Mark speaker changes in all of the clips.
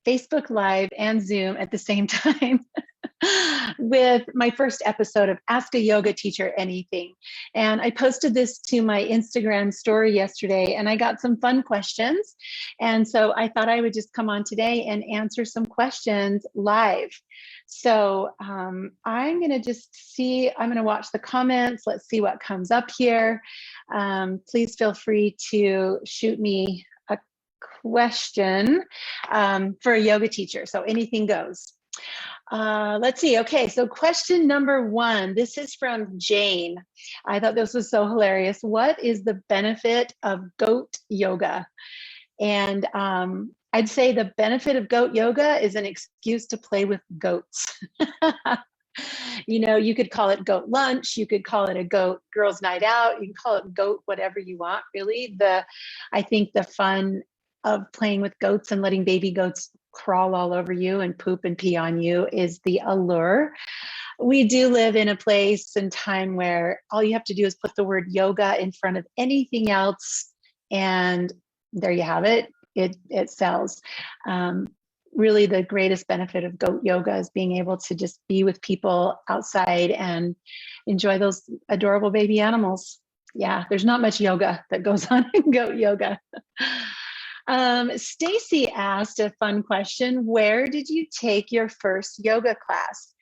Speaker 1: Facebook Live and Zoom at the same time with my first episode of Ask a Yoga Teacher Anything. And I posted this to my Instagram story yesterday, and I got some fun questions. And so I thought I would just come on today and answer some questions live. So I'm going to just see, I'm going to watch the comments. Let's see what comes up here. Please feel free to shoot me a question for a yoga teacher. So anything goes. Let's see. Okay, so question number 1. This is from Jane. I thought this was so hilarious. What is the benefit of goat yoga? And I'd say the benefit of goat yoga is an excuse to play with goats. You know, you could call it goat lunch, you could call it a goat girls' night out, you can call it goat whatever you want, really. I think the fun of playing with goats and letting baby goats crawl all over you and poop and pee on you is the allure. We do live in a place and time where all you have to do is put the word yoga in front of anything else, and there you have it. It sells. Really, the greatest benefit of goat yoga is being able to just be with people outside and enjoy those adorable baby animals. Yeah, there's not much yoga that goes on in goat yoga. Stacy asked a fun question. Where did you take your first yoga class?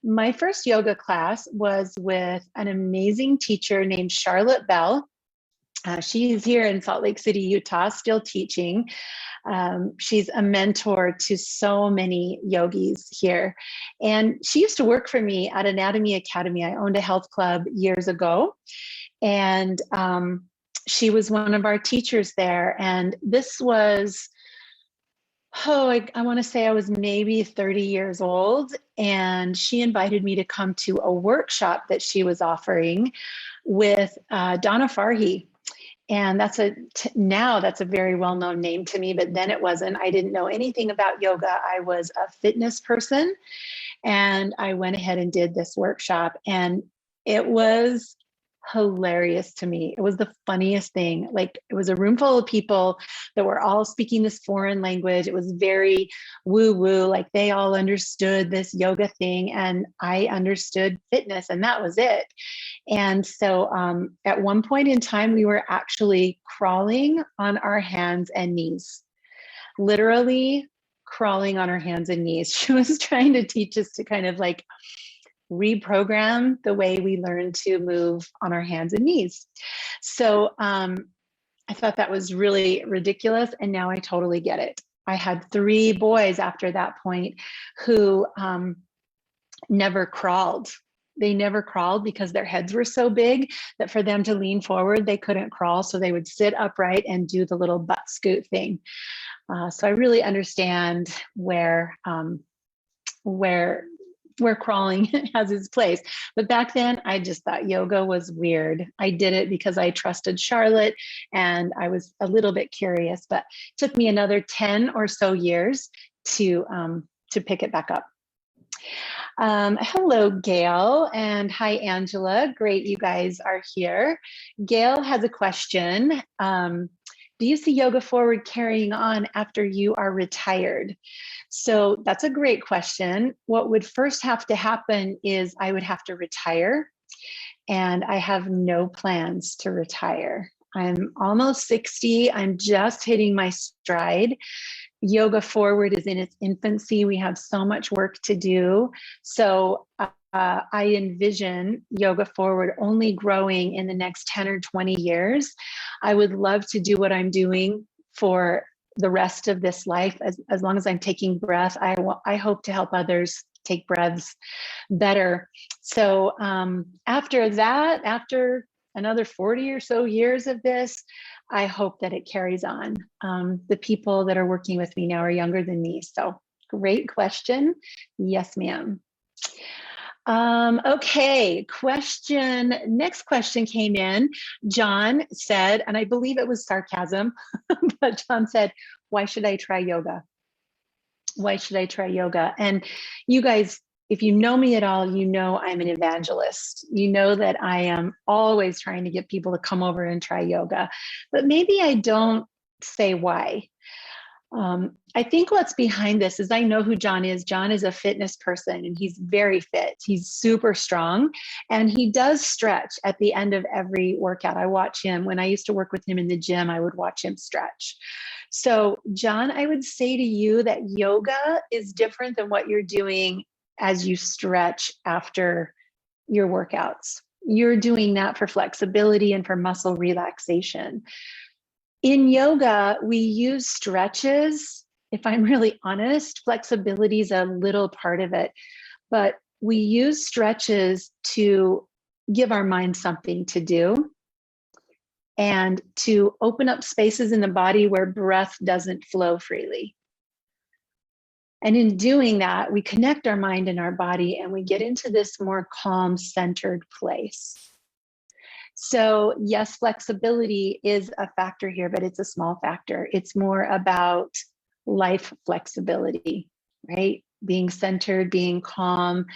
Speaker 1: My first yoga class was with an amazing teacher named Charlotte Bell. She's here in Salt Lake City, Utah, still teaching. She's a mentor to so many yogis here. And she used to work for me at Anatomy Academy. I owned a health club years ago. And she was one of our teachers there. And this was, I want to say I was maybe 30 years old. And she invited me to come to a workshop that she was offering with Donna Farhi. And now that's a very well-known name to me, but then it wasn't. I didn't know anything about yoga. I was a fitness person, and I went ahead and did this workshop, and it was hilarious to me. It was the funniest thing. Like, it was a room full of people that were all speaking this foreign language. It was very woo-woo, like they all understood this yoga thing, and I understood fitness, and that was it. And so at one point in time, we were actually crawling on our hands and knees, literally crawling on our hands and knees. She was trying to teach us to kind of like reprogram the way we learn to move on our hands and knees. So I thought that was really ridiculous. And now I totally get it. I had 3 boys after that point who never crawled. They never crawled because their heads were so big that for them to lean forward, they couldn't crawl. So they would sit upright and do the little butt scoot thing. So I really understand where crawling has its place. But back then, I just thought yoga was weird. I did it because I trusted Charlotte and I was a little bit curious, but it took me another 10 or so years to pick it back up. Hello, Gail, and hi, Angela. Great, you guys are here. Gail has a question. Do you see Yoga Forward carrying on after you are retired? So that's a great question. What would first have to happen is I would have to retire, and I have no plans to retire. I'm almost 60. I'm just hitting my stride. Yoga Forward is in its infancy. We have so much work to do. So I envision Yoga Forward only growing in the next 10 or 20 years. I would love to do what I'm doing for the rest of this life. As long as I'm taking breath, I hope to help others take breaths better. So after that, after another 40 or so years of this, I hope that it carries on. The people that are working with me now are younger than me. So great question. Yes, ma'am. Okay, next question came in. John said, and I believe it was sarcasm, but John said, why should I try yoga? Why should I try yoga? And you guys, if you know me at all, you know I'm an evangelist. You know that I am always trying to get people to come over and try yoga, but maybe I don't say why. I think what's behind this is I know who John is. John is a fitness person and he's very fit. He's super strong and he does stretch at the end of every workout. I watch him. When I used to work with him in the gym, I would watch him stretch. So, John, I would say to you that yoga is different than what you're doing as you stretch after your workouts. You're doing that for flexibility and for muscle relaxation. In yoga, we use stretches. If I'm really honest, flexibility is a little part of it, but we use stretches to give our mind something to do and to open up spaces in the body where breath doesn't flow freely. And in doing that, we connect our mind and our body and we get into this more calm, centered place. So yes, flexibility is a factor here, but it's a small factor. It's more about life flexibility, right? Being centered, being calm,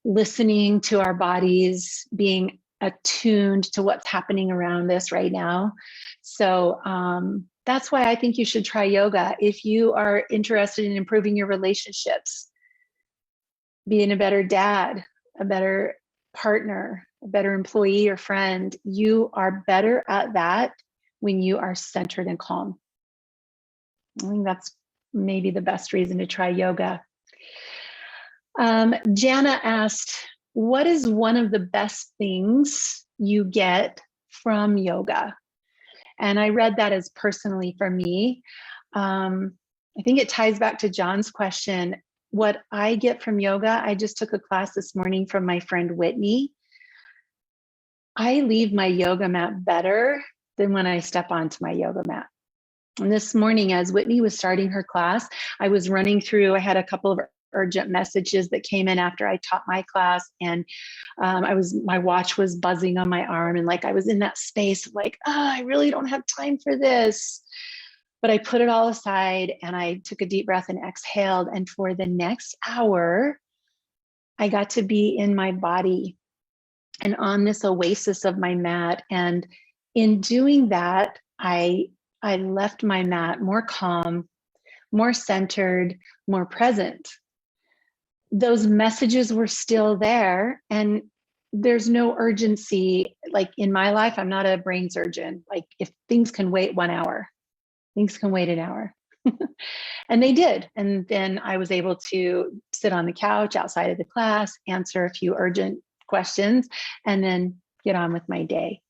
Speaker 1: listening to our bodies, being attuned to what's happening around us right now. So that's why I think you should try yoga. If you are interested in improving your relationships, being a better dad, a better partner, a better employee or friend, you are better at that when you are centered and calm. I think that's maybe the best reason to try yoga. Jana asked, what is one of the best things you get from yoga? And I read that as personally for me. I think it ties back to John's question. What I get from yoga, I just took a class this morning from my friend Whitney. I leave my yoga mat better than when I step onto my yoga mat. And this morning, as Whitney was starting her class, I was running through, I had a couple of urgent messages that came in after I taught my class, and my watch was buzzing on my arm, and like I was in that space like, I really don't have time for this. But I put it all aside and I took a deep breath and exhaled. And for the next hour, I got to be in my body and on this oasis of my mat. And in doing that, I left my mat more calm, more centered, more present. Those messages were still there, and there's no urgency. Like in my life, I'm not a brain surgeon. Like if things can wait 1 hour, things can wait an hour. And they did. And then I was able to sit on the couch outside of the class, answer a few urgent questions, and then get on with my day.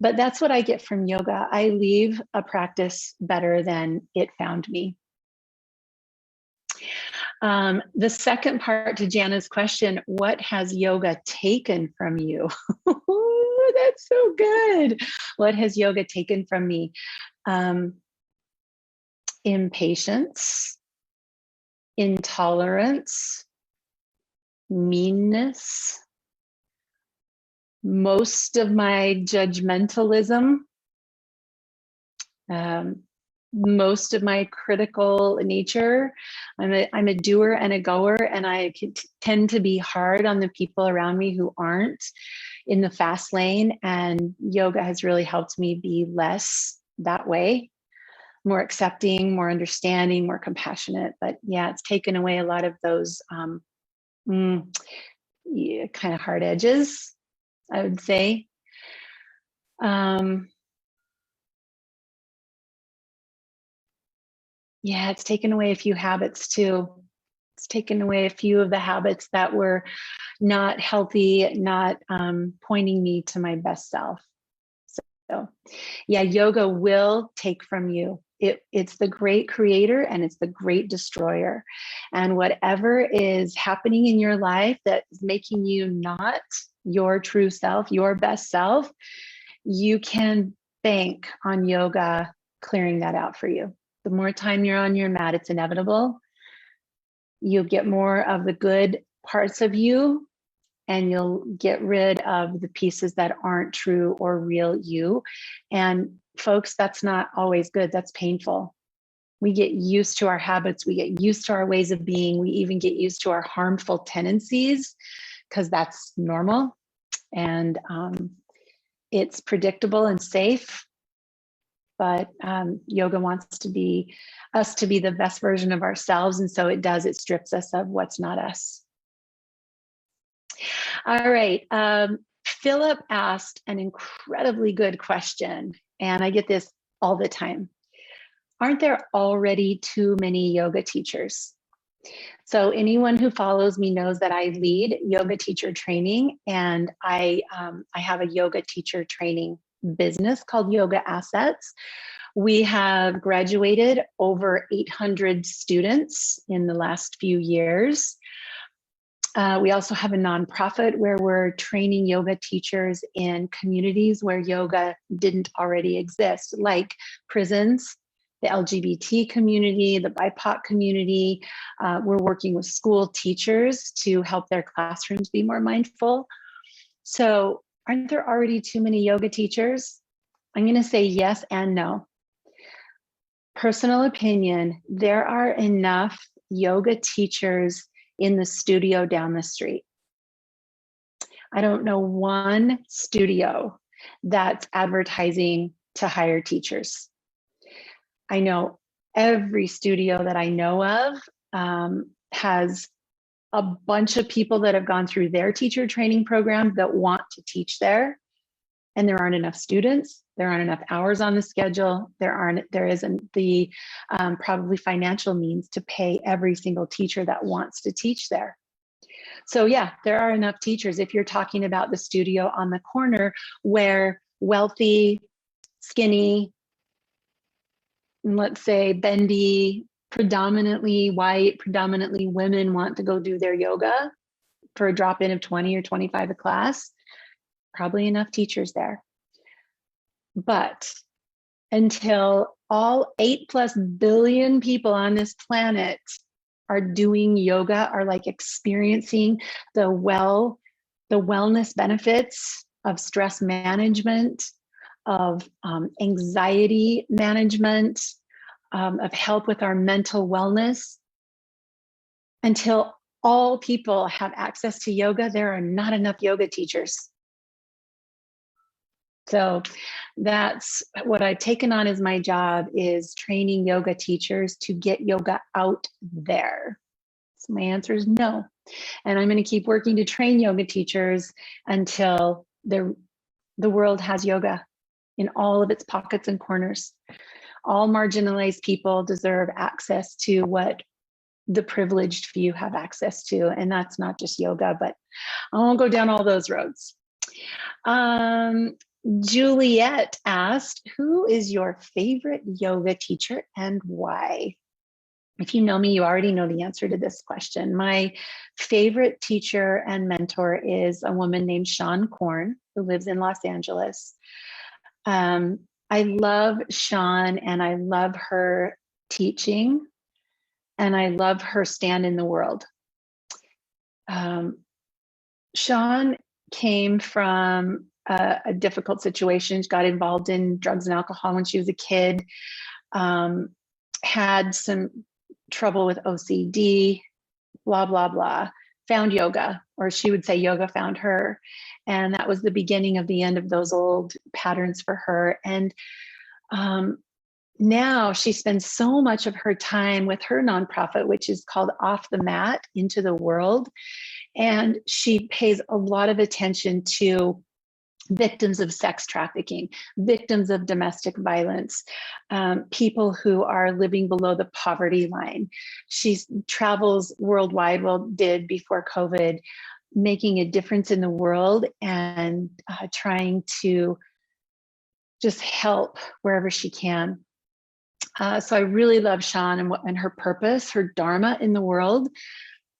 Speaker 1: But that's what I get from yoga. I leave a practice better than it found me. The second part to Jana's question, what has yoga taken from you? That's so good. What has yoga taken from me? Impatience, intolerance, meanness, most of my judgmentalism, most of my critical nature. I'm a doer and a goer, and I tend to be hard on the people around me who aren't in the fast lane. And yoga has really helped me be less that way, more accepting, more understanding, more compassionate. But yeah, it's taken away a lot of those kind of hard edges, I would say. Yeah, it's taken away a few habits too. It's taken away a few of the habits that were not healthy, not pointing me to my best self. So yeah, yoga will take from you. It's the great creator and it's the great destroyer. And whatever is happening in your life that is making you not your true self, your best self, you can bank on yoga clearing that out for you. The more time you're on your mat, it's inevitable. You'll get more of the good parts of you, and you'll get rid of the pieces that aren't true or real you. And folks, that's not always good. That's painful. We get used to our habits. We get used to our ways of being. We even get used to our harmful tendencies because that's normal. And it's predictable and safe. but yoga wants us to be the best version of ourselves. And so it does, it strips us of what's not us. All right. Philip asked an incredibly good question, and I get this all the time. Aren't there already too many yoga teachers? So anyone who follows me knows that I lead yoga teacher training, and I have a yoga teacher training business called Yoga Assets. We have graduated over 800 students in the last few years. We also have a nonprofit where we're training yoga teachers in communities where yoga didn't already exist, like prisons, the LGBT community, the BIPOC community. We're working with school teachers to help their classrooms be more mindful. So aren't there already too many yoga teachers? I'm going to say yes and no. Personal opinion, there are enough yoga teachers in the studio down the street. I don't know one studio that's advertising to hire teachers. I know every studio that I know of has a bunch of people that have gone through their teacher training program that want to teach there, and there aren't enough students. There aren't enough hours on the schedule. There isn't the probably financial means to pay every single teacher that wants to teach there. So yeah, there are enough teachers. If you're talking about the studio on the corner where wealthy, skinny, let's say bendy, predominantly white, predominantly women want to go do their yoga for a drop-in of 20 or 25 a class, probably enough teachers there. But until all 8+ billion people on this planet are doing yoga, are like experiencing the wellness benefits of stress management, of anxiety management, of help with our mental wellness. Until all people have access to yoga, there are not enough yoga teachers. So that's what I've taken on as my job, is training yoga teachers to get yoga out there. So my answer is no. And I'm going to keep working to train yoga teachers until the world has yoga in all of its pockets and corners. All marginalized people deserve access to what the privileged few have access to. And that's not just yoga, but I won't go down all those roads. Juliet asked, who is your favorite yoga teacher and why? If you know me, you already know the answer to this question. My favorite teacher and mentor is a woman named Shawn Korn, who lives in Los Angeles. I love Shawn, and I love her teaching, and I love her stand in the world. Shawn came from a difficult situation. She got involved in drugs and alcohol when she was a kid, had some trouble with OCD, blah, blah, blah, found yoga, or she would say yoga found her. And that was the beginning of the end of those old patterns for her. And now she spends so much of her time with her nonprofit, which is called Off the Mat, Into the World. And she pays a lot of attention to victims of sex trafficking, victims of domestic violence, people who are living below the poverty line. She travels worldwide, well, did before COVID, making a difference in the world and trying to just help wherever she can. So I really love Shawn and her purpose, her dharma in the world.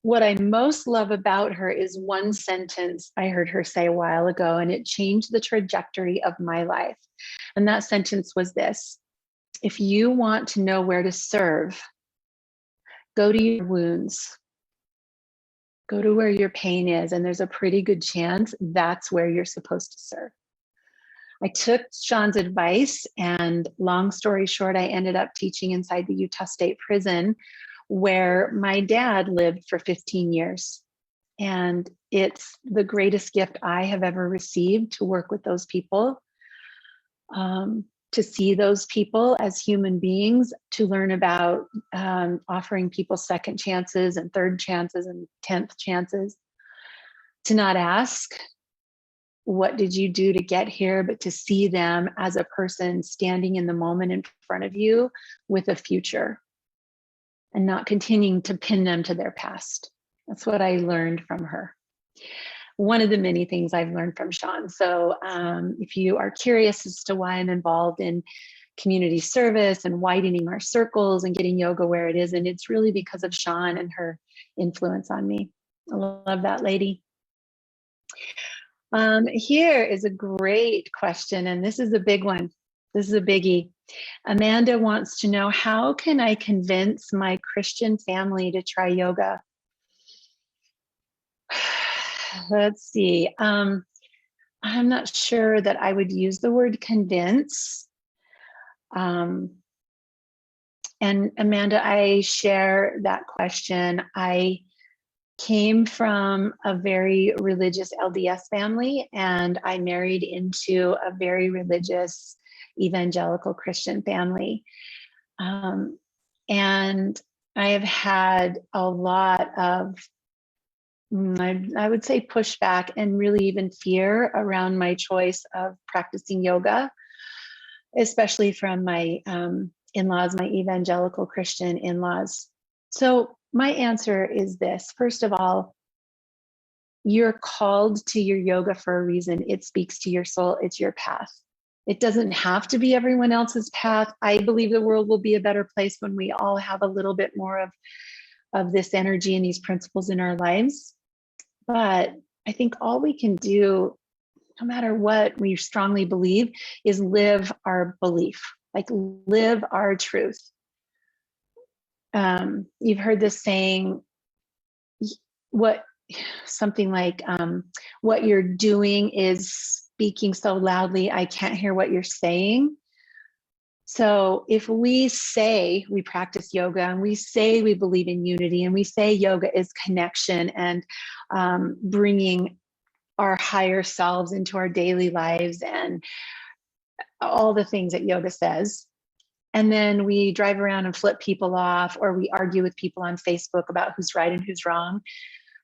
Speaker 1: What I most love about her is one sentence I heard her say a while ago, and it changed the trajectory of my life. And that sentence was this: if you want to know where to serve, go to your wounds, go to where your pain is, and there's a pretty good chance that's where you're supposed to serve. I took Shawn's advice, and long story short, I ended up teaching inside the Utah State Prison, where my dad lived for 15 years. And it's the greatest gift I have ever received to work with those people. to see those people as human beings, to learn about offering people second chances and third chances and 10th chances, to not ask, what did you do to get here, but to see them as a person standing in the moment in front of you with a future and not continuing to pin them to their past. That's what I learned from her. One of the many things I've learned from Sean. So if you are curious as to why I'm involved in community service and widening our circles and getting yoga where it is, and it's really because of Sean and her influence on me. I love that lady. Here is a great question, and this is a big one. This is a biggie. Amanda wants to know, how can I convince my Christian family to try yoga? Let's see. I'm not sure that I would use the word convince. And Amanda, I share that question. I came from a very religious LDS family, and I married into a very religious evangelical Christian family. And I have had a lot of, I would say, pushback and really even fear around my choice of practicing yoga, especially from my in-laws, my evangelical Christian in-laws. So my answer is this. First of all, you're called to your yoga for a reason. It speaks to your soul. It's your path. It doesn't have to be everyone else's path. I believe the world will be a better place when we all have a little bit more of this energy and these principles in our lives. But I think all we can do, no matter what we strongly believe, is live our belief, like live our truth. You've heard this saying, something like, what you're doing is speaking so loudly, I can't hear what you're saying. So if we say we practice yoga, and we say we believe in unity, and we say yoga is connection and bringing our higher selves into our daily lives and all the things that yoga says, and then we drive around and flip people off, or we argue with people on Facebook about who's right and who's wrong,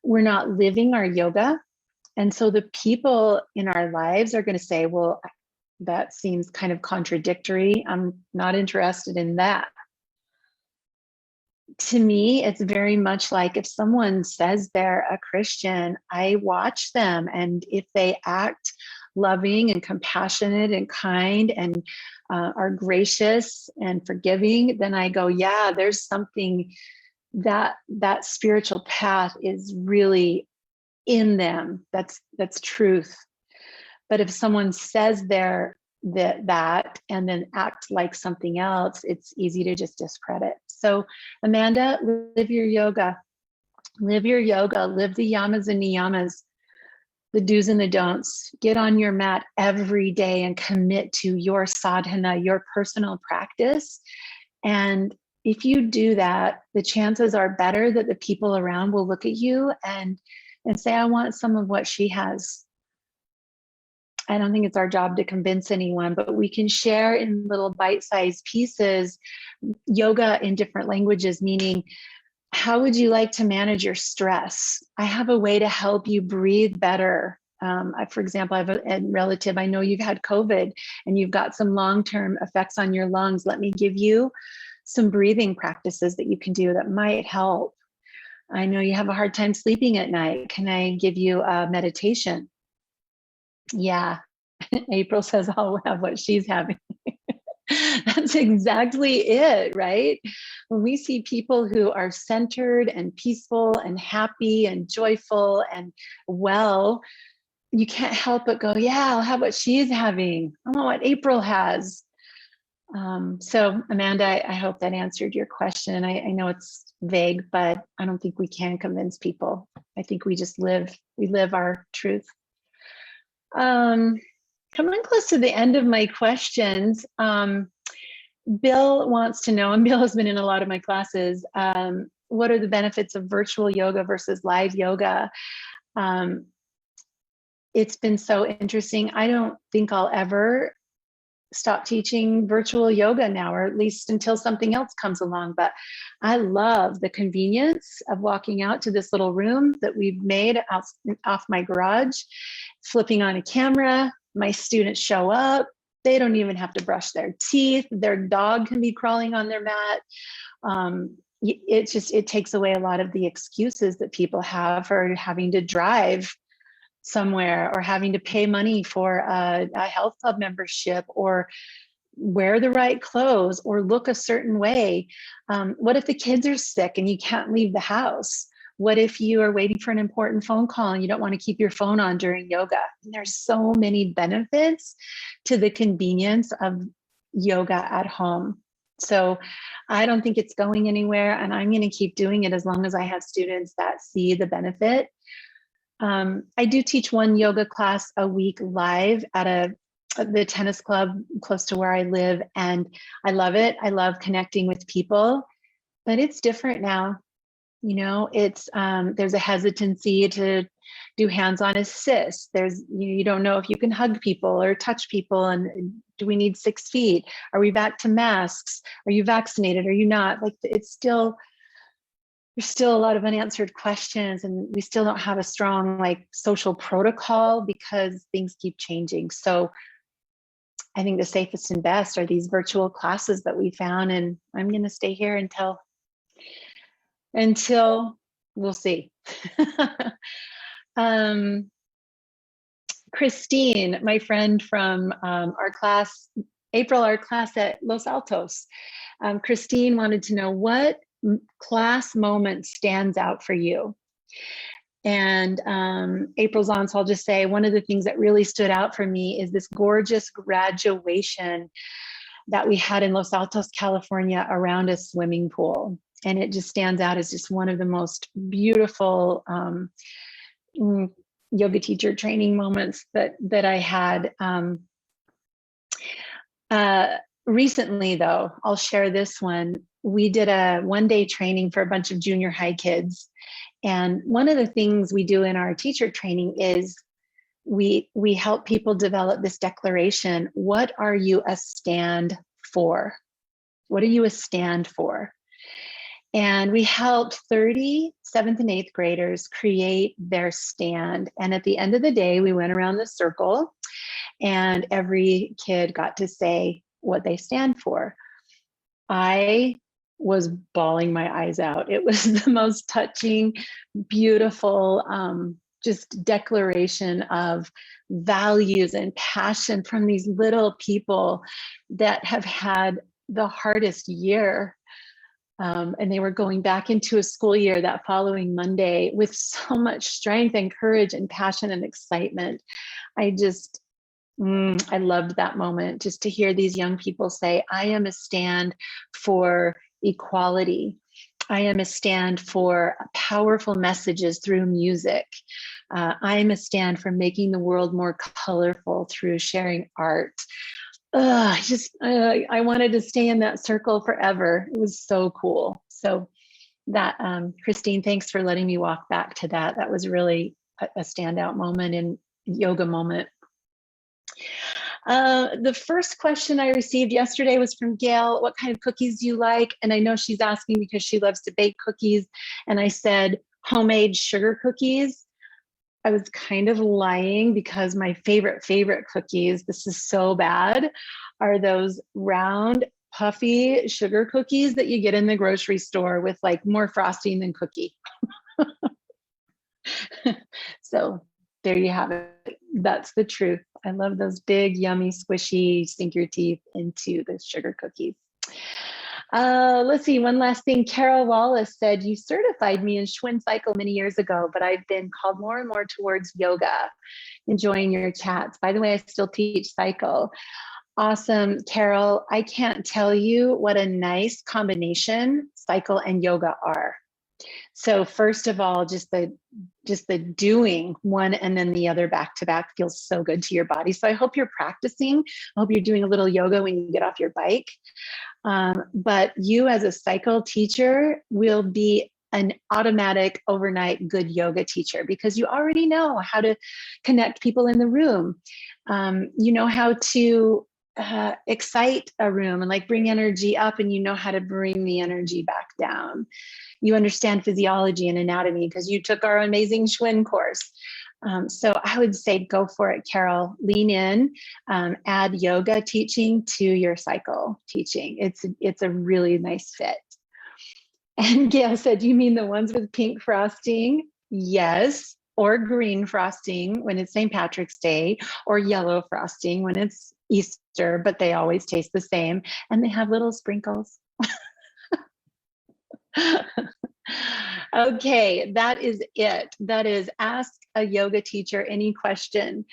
Speaker 1: we're not living our yoga. And so the people in our lives are going to say, well, that seems kind of contradictory. I'm not interested in that. To me, it's very much like if someone says they're a Christian, I watch them. And if they act loving and compassionate and kind and are gracious and forgiving, then I go, yeah, there's something that spiritual path is really in them. That's truth. But if someone says they're that and then act like something else, it's easy to just discredit. So Amanda, live your yoga. Live your yoga. Live the yamas and niyamas, the do's and the don'ts. Get on your mat every day and commit to your sadhana, your personal practice. And if you do that, the chances are better that the people around will look at you and say, I want some of what she has. I don't think it's our job to convince anyone, but we can share in little bite-sized pieces yoga in different languages, meaning, how would you like to manage your stress? I have a way to help you breathe better. For example, I have a relative, I know you've had COVID and you've got some long-term effects on your lungs. Let me give you some breathing practices that you can do that might help. I know you have a hard time sleeping at night. Can I give you a meditation? Yeah, April says I'll have what she's having. That's exactly it, right? When we see people who are centered and peaceful and happy and joyful and well, you can't help but go, yeah, I'll have what she's having. I want what April has. So Amanda, I hope that answered your question. I know it's vague, but I don't think we can convince people. I think we just live our truth. Coming close to the end of my questions, Bill wants to know, and Bill has been in a lot of my classes, what are the benefits of virtual yoga versus live yoga? It's been so interesting. I don't think I'll ever stop teaching virtual yoga now, or at least until something else comes along. But I love the convenience of walking out to this little room that we've made off my garage, flipping on a camera. My students show up. They don't even have to brush their teeth. Their dog can be crawling on their mat. It takes away a lot of the excuses that people have for having to drive somewhere, or having to pay money for a health club membership, or wear the right clothes, or look a certain way. What if the kids are sick and you can't leave the house? What if you are waiting for an important phone call and you don't want to keep your phone on during yoga? And there's so many benefits to the convenience of yoga at home. So I don't think it's going anywhere, and I'm going to keep doing it as long as I have students that see the benefit. I do teach one yoga class a week live at the tennis club close to where I live, and I love it. I love connecting with people, but it's different now. It's there's a hesitancy to do hands-on assist. You don't know if you can hug people or touch people, and do we need 6 feet? Are we back to masks? Are you vaccinated? Are you not? Like, there's still a lot of unanswered questions, and we still don't have a strong social protocol because things keep changing. So I think the safest and best are these virtual classes that we found, and I'm going to stay here until we'll see. Christine, my friend from our class, April, our class at Los Altos. Christine wanted to know, what class moment stands out for you? And April's on, so I'll just say one of the things that really stood out for me is this gorgeous graduation that we had in Los Altos, California, around a swimming pool. And it just stands out as just one of the most beautiful yoga teacher training moments that I had. Recently, though, I'll share this one. We did a one-day training for a bunch of junior high kids. And one of the things we do in our teacher training is we help people develop this declaration. What are you a stand for? What are you a stand for? And we helped 30 7th and 8th graders create their stand. And at the end of the day, we went around the circle and every kid got to say what they stand for. I was bawling my eyes out. It was the most touching, beautiful, just declaration of values and passion from these little people that have had the hardest year. And they were going back into a school year that following Monday with so much strength and courage and passion and excitement. I loved that moment, just to hear these young people say, I am a stand for equality. I am a stand for powerful messages through music. I am a stand for making the world more colorful through sharing art. I wanted to stay in that circle forever. It was so cool. So that, Christine, thanks for letting me walk back to that. That was really a standout moment in yoga moment. The first question I received yesterday was from Gail. What kind of cookies do you like? And I know she's asking because she loves to bake cookies. And I said homemade sugar cookies. I was kind of lying because my favorite cookies, this is so bad, are those round, puffy sugar cookies that you get in the grocery store with more frosting than cookie. So there you have it. That's the truth. I love those big, yummy, squishy, sink your teeth into the sugar cookies. Let's see, one last thing. Carol Wallace said, you certified me in Schwinn Cycle many years ago, but I've been called more and more towards yoga. Enjoying your chats. By the way, I still teach cycle. Awesome, Carol. I can't tell you what a nice combination cycle and yoga are. So first of all, just the doing one and then the other back to back feels so good to your body. So I hope you're practicing. I hope you're doing a little yoga when you get off your bike. But you as a cycle teacher will be an automatic overnight good yoga teacher because you already know how to connect people in the room. You know how to excite a room and like bring energy up, and you know how to bring the energy back down. You understand physiology and anatomy because you took our amazing Schwinn course. So I would say go for it, Carol. Lean in, add yoga teaching to your cycle teaching. It's a really nice fit. And Gail said, "You mean the ones with pink frosting?" Yes, or green frosting when it's St. Patrick's Day, or yellow frosting when it's Easter, but they always taste the same and they have little sprinkles. Okay, that is it. That is Ask a Yoga Teacher Any Question.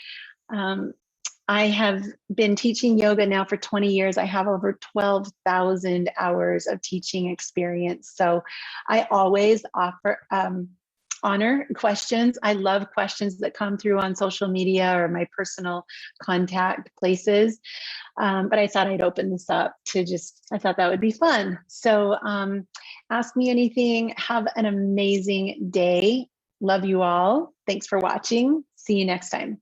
Speaker 1: I have been teaching yoga now for 20 years. I have over 12,000 hours of teaching experience. So I always honor questions. I love questions that come through on social media or my personal contact places. But I thought I'd open this up to I thought that would be fun. So ask me anything. Have an amazing day. Love you all. Thanks for watching. See you next time.